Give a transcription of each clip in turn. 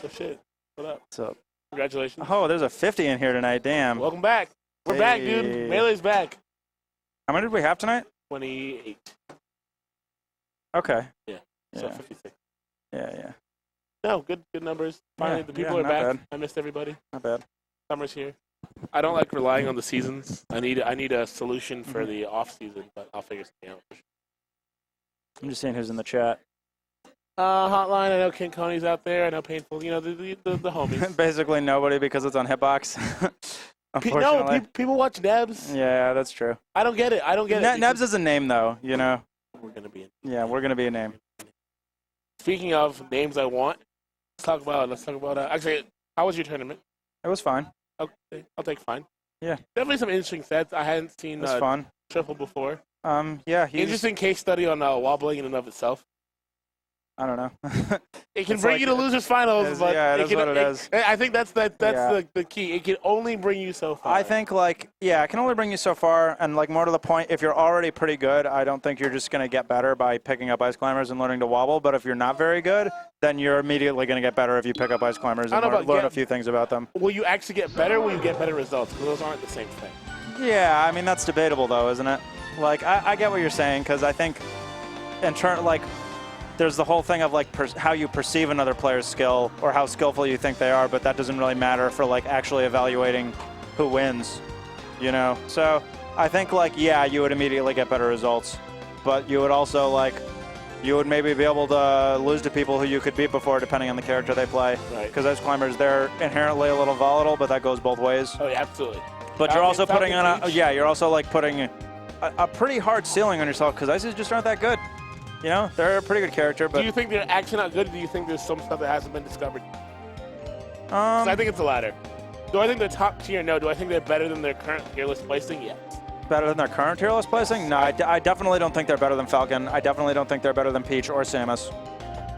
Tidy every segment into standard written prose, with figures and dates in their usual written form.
Oh, shit. What up? What's up? Congratulations. Oh, there's a 50 in here tonight. Damn. Welcome back. We're back, dude. Melee's back. How many did we have tonight? 28. Okay. Yeah. So 56. Yeah. No, good numbers. Finally, the people are back. Bad. I missed everybody. Not bad. Summer's here. I don't like relying on the seasons. I need a solution for the off season, but I'll figure something out. I'm just seeing who's in the chat. Hotline. I know King Coney's out there. I know Painful. You know the homies. Basically nobody because it's on Hitbox. Unfortunately. No, people watch Nebs. Yeah, that's true. I don't get it. Nebs is a name, though. You know. We're gonna be. We're gonna be a name. Speaking of names, I want. Let's talk about. Actually, how was your tournament? It was fine. Okay, I'll take fine. Yeah. Definitely some interesting sets. I hadn't seen. It was fun. Triple before. Yeah. Interesting case study on wobbling in and of itself. I don't know. It can bring you to losers finals, but that's what it is. I think that's the key. It can only bring you so far. I think it can only bring you so far, and more to the point, if you're already pretty good, I don't think you're just going to get better by picking up ice climbers and learning to wobble. But if you're not very good, then you're immediately going to get better if you pick up ice climbers and learn a few things about them. Will you actually get better? Will you get better results? Because those aren't the same thing. Yeah, I mean that's debatable though, isn't it? I get what you're saying because I think in turn there's the whole thing of how you perceive another player's skill or how skillful you think they are, but that doesn't really matter for actually evaluating who wins, you know? So I think you would immediately get better results, but you would also you would maybe be able to lose to people who you could beat before depending on the character they play. Right. Because ice climbers, they're inherently a little volatile, but that goes both ways. Oh yeah, absolutely. But you're also putting you're also putting a pretty hard ceiling on yourself because ices just aren't that good. You know, they're a pretty good character, but... Do you think they're actually not good, or do you think there's some stuff that hasn't been discovered? I think it's the latter. Do I think they're top tier? No. Do I think they're better than their current tier list placing? Yes. Better than their current tier list placing? No, I definitely don't think they're better than Falcon. I definitely don't think they're better than Peach or Samus.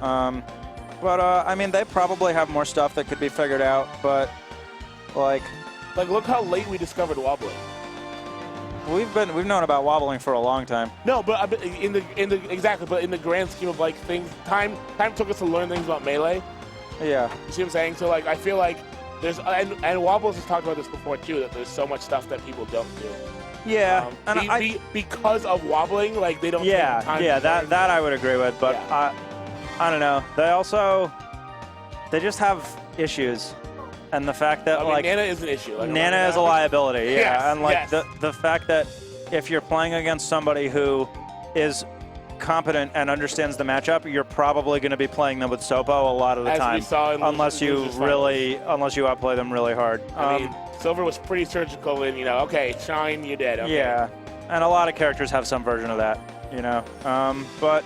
I mean, they probably have more stuff that could be figured out, but, look how late we discovered wobbling. We've known about wobbling for a long time. No, but in the grand scheme of things, time took us to learn things about Melee. Yeah. You see what I'm saying? So I feel like there's and Wobbles has talked about this before too, that there's so much stuff that people don't do. Yeah. Because of wobbling, they don't. Yeah. Take the time Yeah. That I would agree with, but I don't know. They just have issues. And the fact that Nana is an issue. Nana is a liability, yeah. Yes, and the fact that if you're playing against somebody who is competent and understands the matchup, you're probably going to be playing them with Sopo a lot of the time. We saw in unless you outplay them really hard. I mean, Silver was pretty surgical in, okay, Shine, you're dead. Okay. Yeah, and a lot of characters have some version of that, you know. But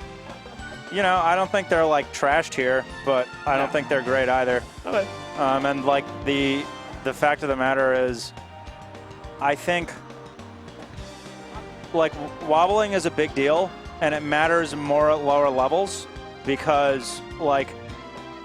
I don't think they're trashed here, but I don't think they're great either. Okay. And the fact of the matter is, I think wobbling is a big deal, and it matters more at lower levels because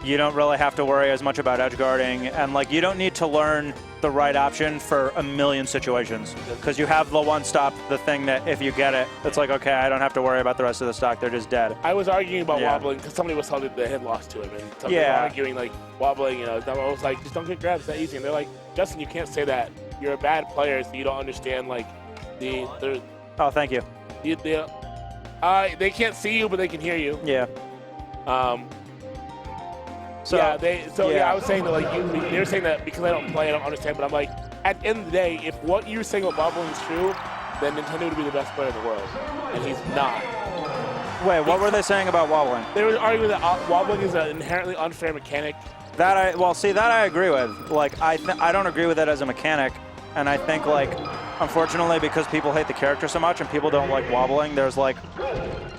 you don't really have to worry as much about edge guarding, and you don't need to learn the right option for a million situations because you have the one stop, the thing that if you get it, it's okay, I don't have to worry about the rest of the stock. They're just dead. I was arguing about wobbling because somebody was telling me they had lost to him, and somebody was arguing wobbling. I was just don't get grabs. It's that easy. And they're like, Justin, you can't say that. You're a bad player, so you don't understand the. Oh, thank you. They can't see you, but they can hear you. Yeah. I was saying that they were saying that because I don't play, I don't understand. But I'm at the end of the day, if what you're saying about wobbling is true, then Nintendo would be the best player in the world, and he's not. Wait, what were they saying about wobbling? They were arguing that wobbling is an inherently unfair mechanic. That I agree with. I don't agree with it as a mechanic, and I think unfortunately because people hate the character so much and people don't like wobbling, there's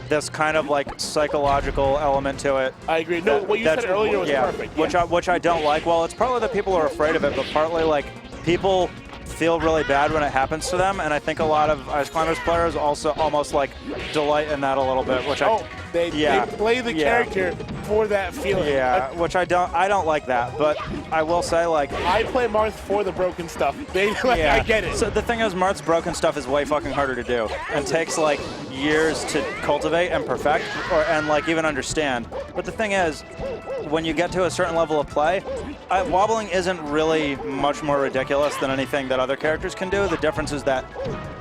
this kind of psychological element to it. I agree. No, what you said earlier was perfect. Yes. Which I don't like. Well, it's probably that people are afraid of it, but partly people feel really bad when it happens to them, and I think a lot of Ice Climbers players also almost delight in that a little bit, which They play the character for that feeling. Yeah, which I don't like that, but I will say, like, I play Marth for the broken stuff. I get it. So the thing is, Marth's broken stuff is way fucking harder to do and takes like years to cultivate and perfect and like even understand. But the thing is, when you get to a certain level of play, wobbling isn't really much more ridiculous than anything that other characters can do. The difference is that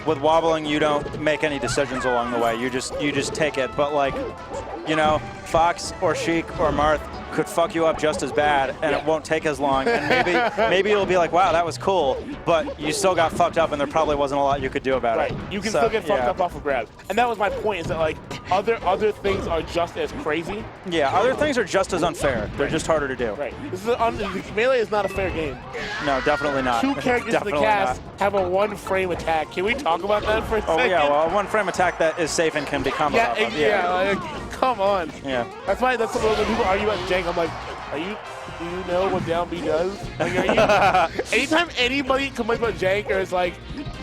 with wobbling, you don't make any decisions along the way. You just take it. But like, you know, Fox or Sheik or Marth could fuck you up just as bad, and it won't take as long. And maybe you'll be like, wow, that was cool, but you still got fucked up, and there probably wasn't a lot you could do about it. Right. You can still get fucked up off of grabs. And that was my point, is that like other things are just as crazy. Yeah, other things are just as unfair. They're just harder to do. Right. Melee is not a fair game. No, definitely not. 2 characters in the cast have a 1-frame attack. Can we talk about that for a second? Oh yeah, well, a 1-frame attack that is safe and can be comboed off of. Like, come on. Yeah. That's why when people argue about Jank, I'm like, do you know what down B does? Like, anytime anybody complains about Jank or is like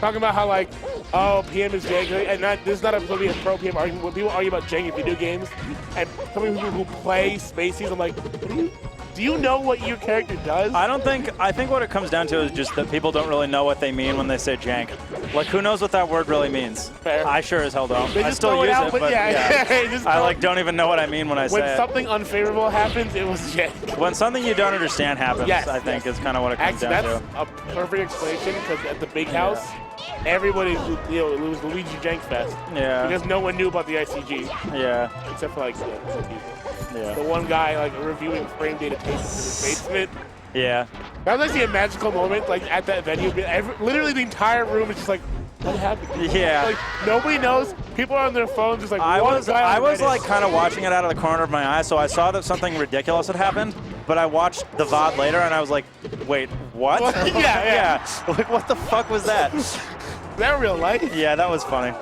talking about how like, oh, PM is Jank, and this is not a pro PM argument. When people argue about Jank in video games, and some people who play Spaceys, I'm like, do you know what your character does? I think what it comes down to is just that people don't really know what they mean when they say jank. Like, who knows what that word really means? Fair. I sure as hell don't. I still use it, but I like don't even know what I mean when I say it. When something unfavorable happens, it was jank. When something you don't understand happens, I think is kind of what it comes down to. That's a perfect explanation, because at the big house, everybody, it was Luigi Jank Fest. Yeah. Because no one knew about the ICG. Yeah. Except for like some people. Yeah. The one guy like reviewing frame data tapes in his basement. Yeah. That was actually a magical moment, like at that venue. Literally the entire room is just like, what happened? Yeah. Like nobody knows. People are on their phones, just like. I was like kind of watching it out of the corner of my eye, so I saw that something ridiculous had happened. But I watched the VOD later, and I was like, wait, what? Yeah. Like, what the fuck was that? Is that real life? Yeah, that was funny.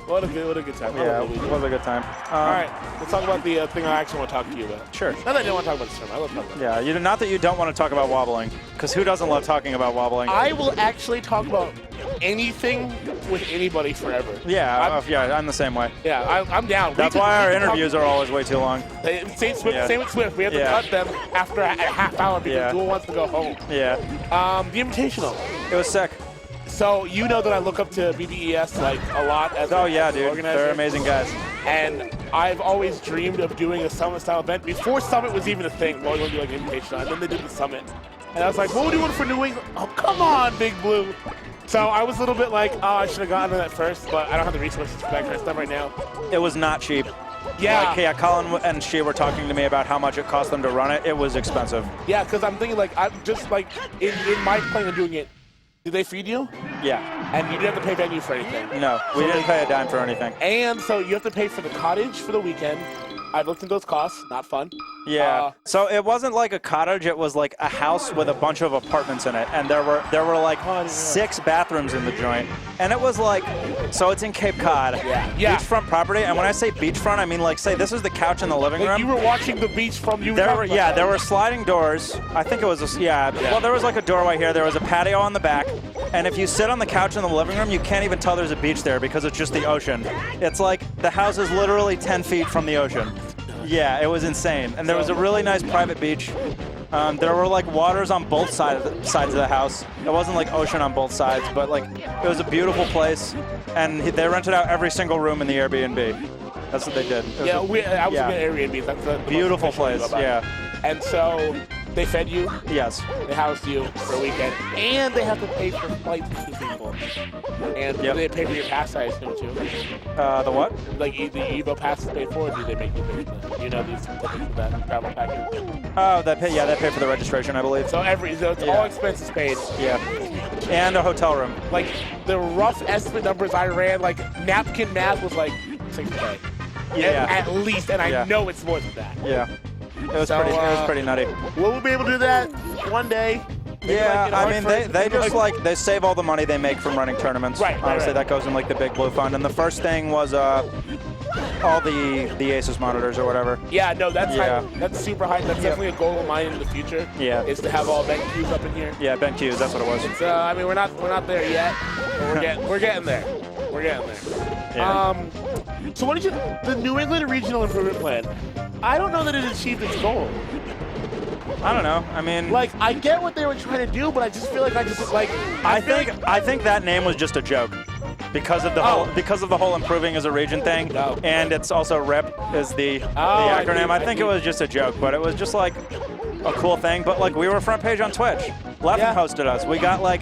What a good time. Yeah, it was a good time. All right, let's talk about the thing I actually want to talk to you about. Sure. Not that I don't want to talk about this term. I love talking about it. Yeah, not that you don't want to talk about wobbling, because who doesn't love talking about wobbling? I will actually talk about anything with anybody forever. Yeah, I'm the same way. Yeah, I'm down. That's why our interviews are always way too long. Same with Swift. We have to cut them after a half hour because Duel wants to go home. Yeah. The Invitational. It was sick. So you know that I look up to BBES like a lot as dude. organizer. They're amazing guys. And I've always dreamed of doing a Summit-style event before Summit was even a thing. Well, we were going to do like Invitational, and then they did the Summit. And I was like, what are we doing for New England? Oh, come on, Big Blue. So I was a little bit like, oh, I should have gotten that first, but I don't have the resources for that kind of stuff right now. It was not cheap. Yeah. Colin and she were talking to me about how much it cost them to run it. It was expensive. Yeah, because I'm thinking like, I'm just like, in my plan of doing it, did they feed you? Yeah. And you didn't have to pay venue for anything? No, we didn't pay a dime for anything. And so you have to pay for the cottage for the weekend. I've looked into those costs. Not fun. Yeah. So it wasn't like a cottage. It was like a house with a bunch of apartments in it, and there were like 6 bathrooms in the joint. And it was like, so it's in Cape Cod. Yeah. Beachfront property. And when I say beachfront, I mean like, say this is the couch in the living room. You were watching the beach from you. There were sliding doors. I think it was well, there was like a doorway here. There was a patio on the back. And if you sit on the couch in the living room, you can't even tell there's a beach there because it's just the ocean. It's like the house is literally 10 feet from the ocean. Yeah, it was insane. And there was a really nice private beach. There were like waters on both sides of the house. It wasn't like ocean on both sides, but like it was a beautiful place. And they rented out every single room in the Airbnb. That's what they did. I was looking at Airbnb. That's the beautiful place. Yeah. And so they fed you. Yes. They housed you for a weekend, and they have to pay for flights to people. And they pay for your pass, I assume too. The what? Like the Evo pass is paid for, or do they make you pay for that? You know, these tickets for that travel package. Oh, they pay for the registration, I believe. So it's all expenses paid. Yeah. And a hotel room. Like the rough estimate numbers I ran, like napkin math was like $6K. Yeah. At least, and I know it's more than that. Yeah. It was pretty nutty. Will we be able to do that one day? Maybe I mean, they just they save all the money they make from running tournaments. Right. Honestly, that goes in like the Big Blue Fund. And the first thing was all the Asus monitors or whatever. Yeah, no, that's super high. That's definitely a goal of mine in the future. Yeah. Is to have all BenQs up in here. Yeah, BenQs, that's what it was. It's, I mean, we're not there yet, but we're getting there. We're getting there. Yeah. So what did the New England Regional Improvement Plan? I don't know that it achieved its goal. I don't know. I mean, like, I get what they were trying to do, but I just feel like I think that name was just a joke because of the whole improving as a region thing, and it's also RIP is the acronym. I think it was just a joke, but it was just like a cool thing. But like, we were front page on Twitch. Leffen hosted us. We got like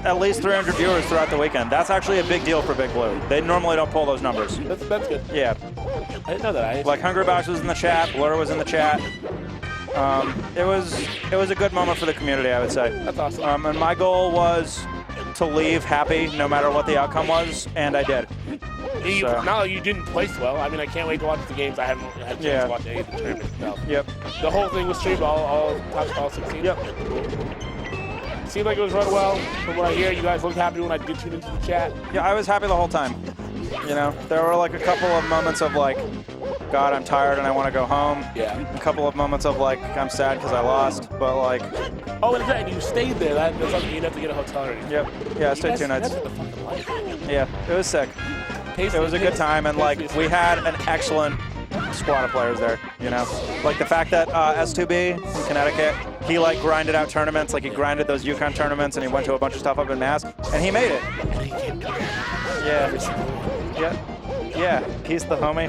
at least 300 viewers throughout the weekend. That's actually a big deal for Big Blue. They normally don't pull those numbers. That's good. Yeah. I didn't know that. Like Hungrybox was in the chat. Blur was in the chat. It was a good moment for the community, I would say. That's awesome. And my goal was to leave happy no matter what the outcome was, and I did. No, you didn't place well. I mean, I can't wait to watch the games. I haven't had a chance to watch any of the tournament. So. Yep. The whole thing was streamed, all 16. Yep. Seemed like it was run well. From what I hear, you guys looked happy when I did tune into the chat. Yeah, I was happy the whole time. You know, there were like a couple of moments of like, God, I'm tired and I want to go home. Yeah. A couple of moments of like, I'm sad because I lost, but like. Oh, and you stayed there. That's something you'd have to get a hotel or anything. Yep. Yeah, I stayed 2 nights. That's the fucking life. Yeah, it was sick. It was a good time, and like we had an excellent squad of players there. You know, like the fact that S2B from Connecticut, he like grinded out tournaments, like he grinded those UConn tournaments, and he went to a bunch of stuff up in Mass, and he made it. Yeah. He's the homie.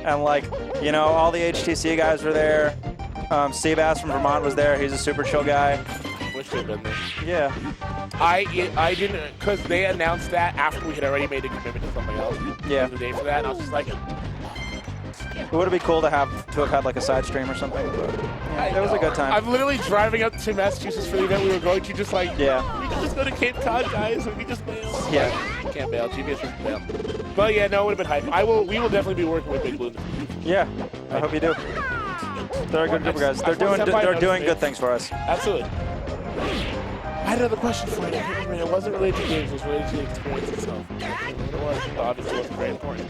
And like, you know, all the HTC guys were there. Seabass from Vermont was there. He's a super chill guy. Wish they'd been there. Yeah. I didn't, because they announced that after we had already made a commitment to something else. Yeah. The day for that, and I was just like, it would have been cool to have had like a side stream or something, but yeah, it was a good time. I'm literally driving up to Massachusetts for the event we were going to, just like, we can just go to Cape Cod, guys, and we can just bail. Yeah. You can't bail. GBS doesn't bail. But yeah, no, it would have been hype. We will definitely be working with Big Blue. Yeah, I hope you do. They're a good group of guys. They're doing good things for us. Absolutely. I had another question for you. It wasn't related to games. It was related to the experience itself. It was. Obviously, it wasn't very important.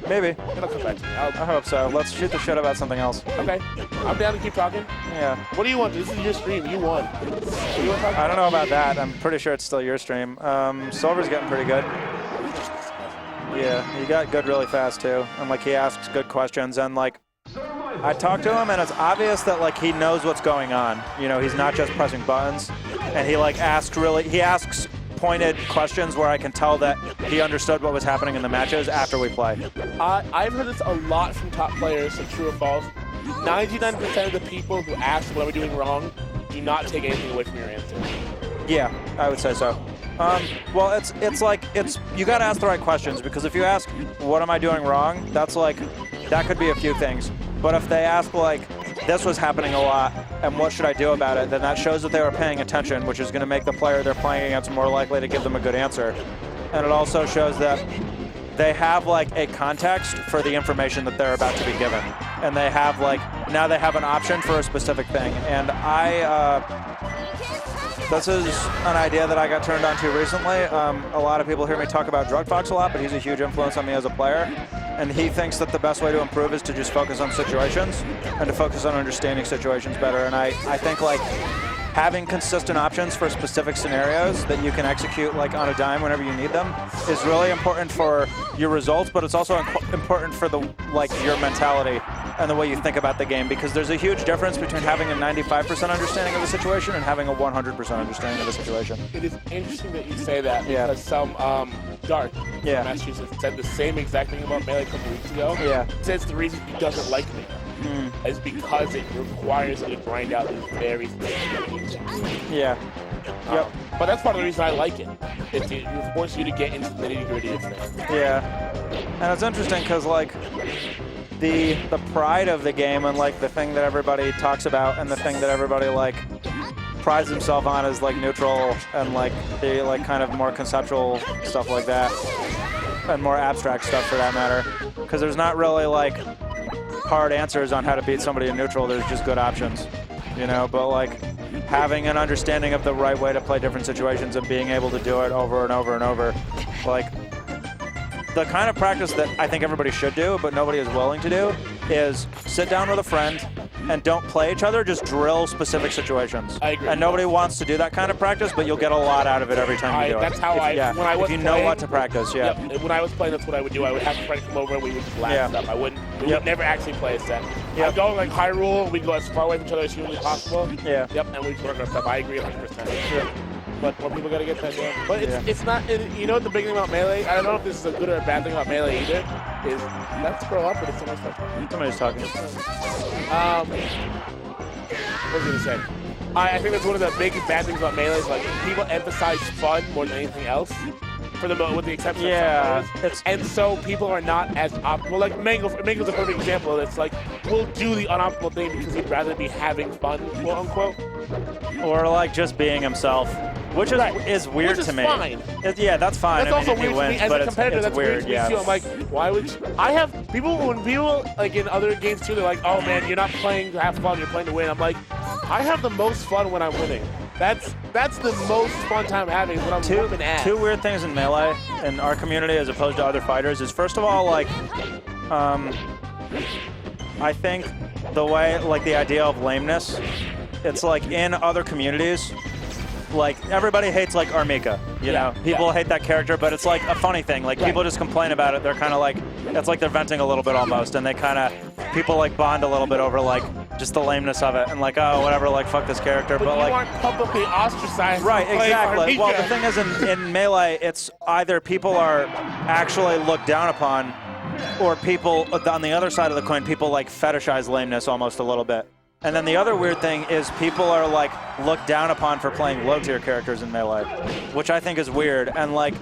Maybe. It'll come back to me. I hope so. Let's shoot the shit about something else. Okay. I'm down to keep talking. Yeah. What do you want? This is your stream. You won. What do you want to talk about? I don't know about that. I'm pretty sure it's still your stream. Silver's getting pretty good. Yeah, he got good really fast too. And like he asks good questions, and like I talked to him, and it's obvious that like he knows what's going on. You know, he's not just pressing buttons, and he like asks pointed questions where I can tell that he understood what was happening in the matches after we play. I've heard this a lot from top players, so true or false. 99% of the people who ask what are we doing wrong do not take anything away from your answer. Yeah, I would say so. Well, it's like you got to ask the right questions, because if you ask what am I doing wrong, that's like that could be a few things. But if they ask like this was happening a lot and what should I do about it, then that shows that they were paying attention, which is going to make the player they're playing against more likely to give them a good answer. And it also shows that they have like a context for the information that they're about to be given, and they have like now they have an option for a specific thing. And this is an idea that I got turned on to recently. A lot of people hear me talk about Drug Fox a lot, but he's a huge influence on me as a player. And he thinks that the best way to improve is to just focus on situations and to focus on understanding situations better. And I think like having consistent options for specific scenarios that you can execute like on a dime whenever you need them is really important for your results, but it's also important for the your mentality and the way you think about the game, because there's a huge difference between having a 95% understanding of a situation and having a 100% understanding of a situation. It is interesting that you say that, because some Dark from Massachusetts said the same exact thing about Melee a couple weeks ago. Yeah. Says the reason he doesn't like me is because it requires you to grind out these very specific things. Yeah. Yep. But that's part of the reason I like it. It forces you to get into the nitty-gritty of things. Yeah. And it's interesting because like the pride of the game and like the thing that everybody talks about and the thing that everybody like prides himself on is like neutral and like the like kind of more conceptual stuff like that, and more abstract stuff for that matter, because there's not really like hard answers on how to beat somebody in neutral. There's just good options, you know. But like having an understanding of the right way to play different situations and being able to do it over and over and over, like the kind of practice that I think everybody should do but nobody is willing to do is sit down with a friend and don't play each other, just drill specific situations. I agree. And nobody wants to do that kind of practice, but you'll get a lot out of it every time you do that's it. how when I was if you playing, know what to practice, yeah. Yep, when I was playing, that's what I would do. I would have a friend come over and we would just laugh stuff. I wouldn't. We would never actually play a set. I'd go like Hyrule. We'd go as far away from each other as humanly possible. Yeah. Yep, and we'd work our stuff. I agree 100%. Yeah. But more people got to get that down. But it's not, you know what the big thing about Melee, I don't know if this is a good or a bad thing about Melee either, is let's grow up, but it's so much fun. Somebody's talking. What was I going to say? I think that's one of the big bad things about Melee is like people emphasize fun more than anything else. With the exception of some players. And so people are not as optimal. Like Mango's a perfect example. It's like, we'll do the unoptimal thing because he'd rather be having fun, quote unquote. Or like just being himself, which is weird to me. Fine. That's fine. That's also weird wins, to me. As a competitor, that's weird. Yeah. I'm like, why would you? I have people, when people, like in other games too, they're like, oh man, you're not playing to have fun, you're playing to win. I'm like, I have the most fun when I'm winning. That's the most fun time having when I'm whooping ass. Two weird things in Melee in our community as opposed to other fighters is, first of all, like, I think the way, like, the idea of lameness, it's like in other communities, like, everybody hates, like, Armika, you know? People hate that character, but it's, like, a funny thing. Like, people just complain about it. They're kind of, like, it's like they're venting a little bit almost, and they kind of, people, like, bond a little bit over, like, just the lameness of it, and, like, oh, whatever, like, fuck this character. But you like, aren't publicly ostracized. Right, exactly. Armika. Well, the thing is, in Melee, it's either people are actually looked down upon, or people, on the other side of the coin, people, like, fetishize lameness almost a little bit. And then the other weird thing is people are, like, looked down upon for playing low-tier characters in Melee, which I think is weird. And, like,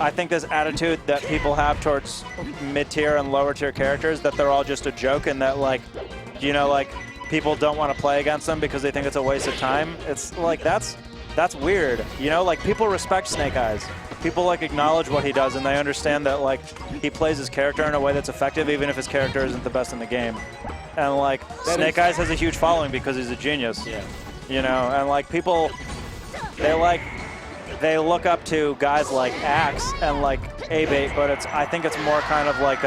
I think this attitude that people have towards mid-tier and lower-tier characters, that they're all just a joke and that, like, you know, like, people don't want to play against them because they think it's a waste of time. It's, like, that's weird. You know, like, people respect Snake Eyes. People, like, acknowledge what he does, and they understand that, like, he plays his character in a way that's effective, even if his character isn't the best in the game. And, like, Snake Eyes has a huge following because he's a genius. Yeah. You know, and, like, people, they look up to guys like Axe and, like, A-Bait, but I think it's more kind of like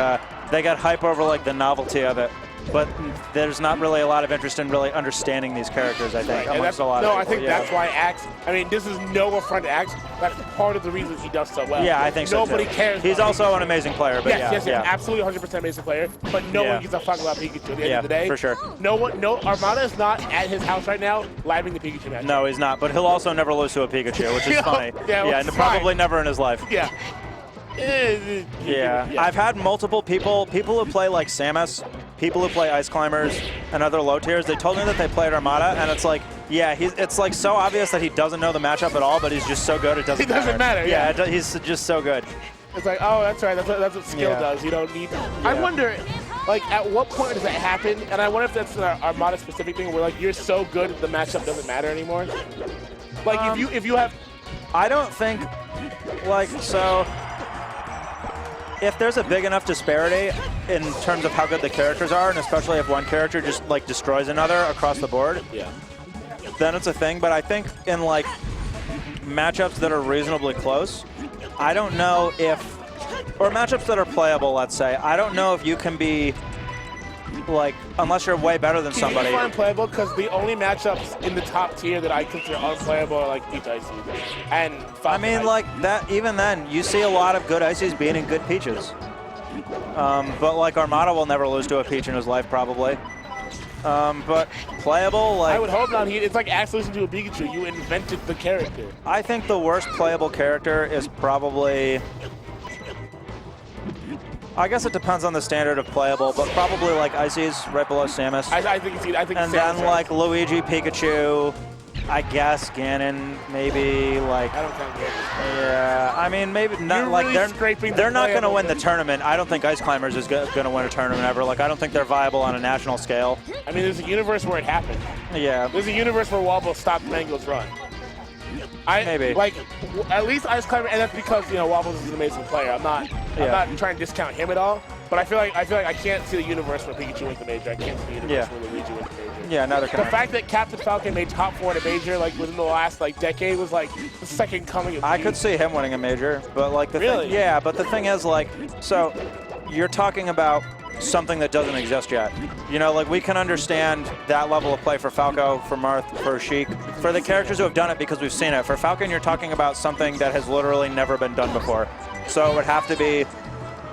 they got hype over, like, the novelty of it. But there's not really a lot of interest in really understanding these characters, I think, amongst a lot of people. I think that's why Axe, I mean, this is no affront to Axe. That's part of the reason he does so well. Yeah, I think Nobody so, too. cares. He's also an amazing player, but yes, absolutely 100% amazing player, but no one gives a fuck about Pikachu at the end of the day. For sure. Armada is not at his house right now living the Pikachu match. No, he's not, but he'll also never lose to a Pikachu, which is funny. And probably never in his life. Yeah. I've had multiple people who play like Samus, people who play Ice Climbers and other low tiers, they told me that they played Armada, and it's like, it's like so obvious that he doesn't know the matchup at all, but he's just so good it doesn't matter. It doesn't matter. Yeah, he's just so good. It's like, oh, that's right, that's what skill does. You don't need. I wonder, like, at what point does that happen? And I wonder if that's an Armada specific thing where, like, you're so good that the matchup doesn't matter anymore. Like, if you have, I don't think, like, so. If there's a big enough disparity in terms of how good the characters are, and especially if one character just, like, destroys another across the board, then it's a thing. But I think in, like, matchups that are reasonably close, I don't know if, or matchups that are playable, let's say, I don't know if you can be, like, unless you're way better than somebody. Can you define playable? Because the only matchups in the top tier that I consider unplayable are, like, Peach Icy. And I mean, like, that, even then, you see a lot of good Ices beating good Peaches. But, like, Armada will never lose to a Peach in his life, probably. But playable, like... I would hope not. It's like Axe losing to a Pikachu. You invented the character. I think the worst playable character is probably... I guess it depends on the standard of playable, but probably like Ices right below Samus. I think and then like Luigi, Pikachu, I guess Ganon, maybe like. I don't count Ganon. Yeah, I mean maybe not. Like they're not going to win the tournament. I don't think Ice Climbers is going to win a tournament ever. Like I don't think they're viable on a national scale. I mean, there's a universe where it happened. Yeah. There's a universe where Wobble stopped Mango's run. Maybe. Like, at least Ice Climber, and that's because, you know, Wobbles is an amazing player. I'm not trying to discount him at all, but I feel like I can't see the universe where Pikachu wins the major. I can't see the universe where Luigi wins the major. Yeah, neither can I. The fact that Captain Falcon made top 4 in a major, like, within the last, like, decade was, like, the second coming of I could see him winning a major, but, like, really? But the thing is, like, so you're talking about something that doesn't exist yet. You know, like we can understand that level of play for Falco, for Marth, for Sheik, for the characters who have done it because we've seen it. For Falcon, you're talking about something that has literally never been done before. So it would have to be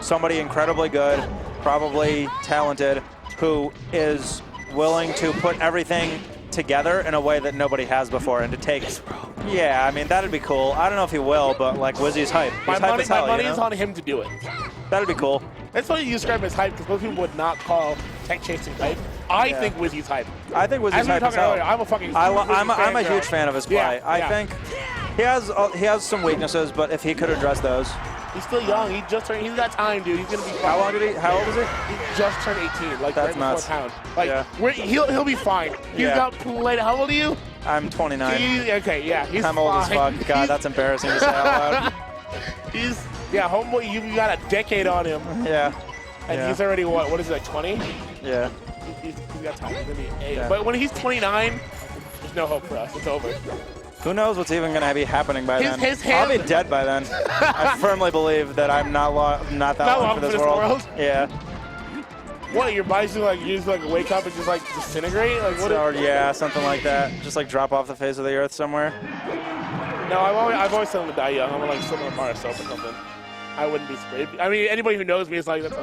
somebody incredibly good, probably talented, who is willing to put everything together in a way that nobody has before and to take. Yeah, I mean, that'd be cool. I don't know if he will, but like Wizzy's hype. My money, as hell, my money you know? is on him to do it. That'd be cool. That's why you describe him as hype, because most people would not call tech chasing hype. I think Wizzy's hype. I think Wizzy's as we were hype as talking hell. earlier, I'm a fucking I'm a huge fan of his play. I think he has some weaknesses, but if he could address those. He's still young. He's just—he's got time, dude. He's gonna be fine. How long did he? How old is he? He just turned 18, like That's right nuts. before Pound. Like he'll be fine. He's got plenty. How old are you? I'm 29. Okay, yeah, he's I'm old as fuck. God, that's embarrassing to say out loud. Homeboy, you got a decade on him. Yeah. And he's already what is it, like 20? Yeah. He's got time. He's gonna be 8. But when he's 29, there's no hope for us. It's over. Who knows what's even going to be happening by then? His I'll be dead by then. I firmly believe that I'm not that long for this world. Yeah. What, your body's gonna you just like wake up and just like disintegrate? Like what? Or yeah, something like that. Just like drop off the face of the earth somewhere. No, I've always told him to die young. I'm gonna like swim in a bar of soap or something. I wouldn't be sprayed. I mean, anybody who knows me is like, that's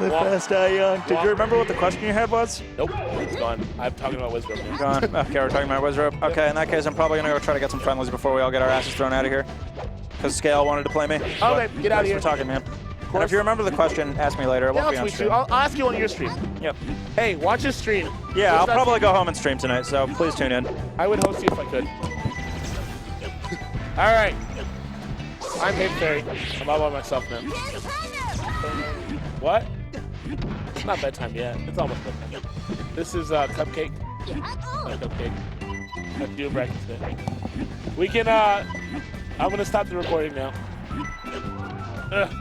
Live fast, die young. Did you remember what the question you had was? Nope, it's gone. I'm talking about Wiz Rope. Gone. Okay, we're talking about Wiz Rope. Okay, in that case, I'm probably gonna go try to get some friendlies before we all get our asses thrown out of here. Because Scale wanted to play me. Okay, get out of here. Thanks for talking, man. And if you remember the question, ask me later. It won't be on stream. I'll ask you on your stream. Yep. Hey, watch his stream. Yeah, I'll probably go home and stream tonight, so please tune in. I would host you if I could. All right. I'm Hate Fairy. I'm all by myself now. What? It's not bedtime yet. It's almost bedtime. This is Cupcake. Cupcake. I have to do a breakfast today. We can, I'm going to stop the recording now. Ugh.